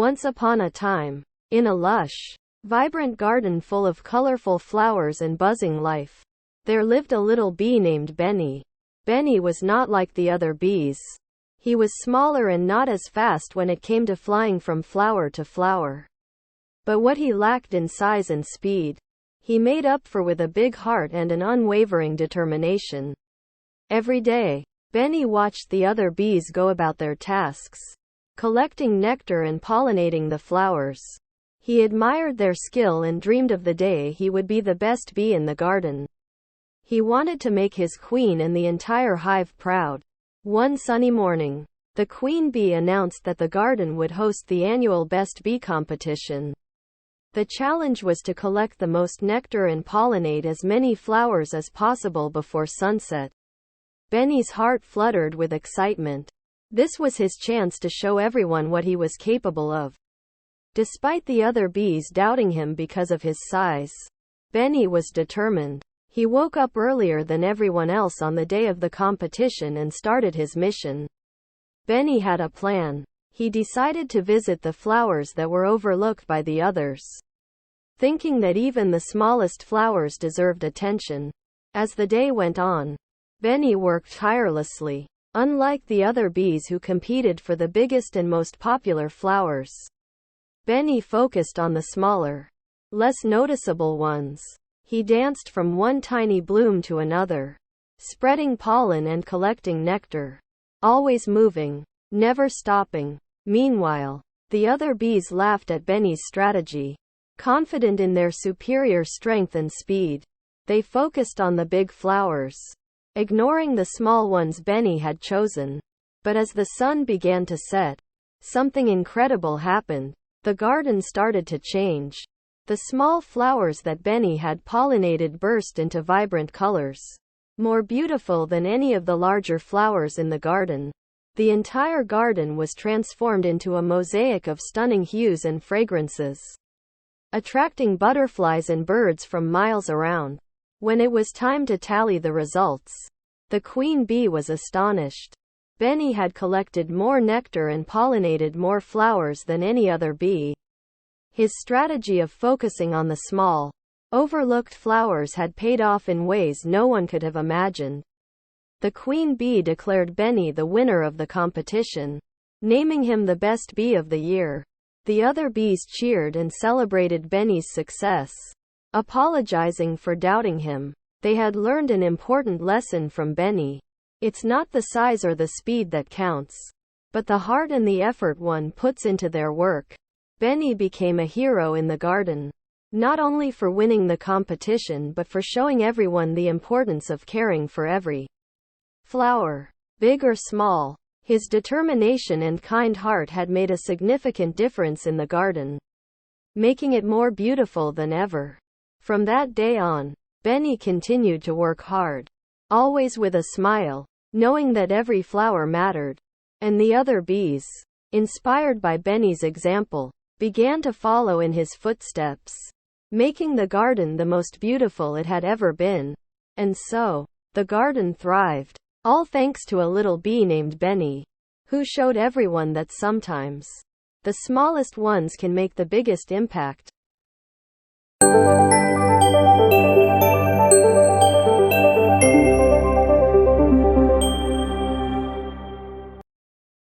Once upon a time, in a lush, vibrant garden full of colorful flowers and buzzing life, there lived a little bee named Benny. Benny was not like the other bees. He was smaller and not as fast when it came to flying from flower to flower. But what he lacked in size and speed, he made up for with a big heart and an unwavering determination. Every day, Benny watched the other bees go about their tasks, collecting nectar and pollinating the flowers. He admired their skill and dreamed of the day he would be the best bee in the garden. He wanted to make his queen and the entire hive proud. One sunny morning, the queen bee announced that the garden would host the annual Best Bee competition. The challenge was to collect the most nectar and pollinate as many flowers as possible before sunset. Benny's heart fluttered with excitement. This was his chance to show everyone what he was capable of. Despite the other bees doubting him because of his size, Benny was determined. He woke up earlier than everyone else on the day of the competition and started his mission. Benny had a plan. He decided to visit the flowers that were overlooked by the others, thinking that even the smallest flowers deserved attention. As the day went on, Benny worked tirelessly. Unlike the other bees who competed for the biggest and most popular flowers, Benny focused on the smaller, less noticeable ones. He danced from one tiny bloom to another, spreading pollen and collecting nectar, always moving, never stopping. Meanwhile, the other bees laughed at Benny's strategy. Confident in their superior strength and speed, they focused on the big flowers, ignoring the small ones Benny had chosen. But as the sun began to set, something incredible happened. The garden started to change. The small flowers that Benny had pollinated burst into vibrant colors, more beautiful than any of the larger flowers in the garden. The entire garden was transformed into a mosaic of stunning hues and fragrances, attracting butterflies and birds from miles around. When it was time to tally the results, the queen bee was astonished. Benny had collected more nectar and pollinated more flowers than any other bee. His strategy of focusing on the small, overlooked flowers had paid off in ways no one could have imagined. The queen bee declared Benny the winner of the competition, naming him the best bee of the year. The other bees cheered and celebrated Benny's success, apologizing for doubting him. They had learned an important lesson from Benny. It's not the size or the speed that counts, but the heart and the effort one puts into their work. Benny became a hero in the garden, not only for winning the competition but for showing everyone the importance of caring for every flower, big or small. His determination and kind heart had made a significant difference in the garden, making it more beautiful than ever. From that day on, Benny continued to work hard, always with a smile, knowing that every flower mattered. And the other bees, inspired by Benny's example, began to follow in his footsteps, making the garden the most beautiful it had ever been. And so, the garden thrived, all thanks to a little bee named Benny, who showed everyone that sometimes the smallest ones can make the biggest impact.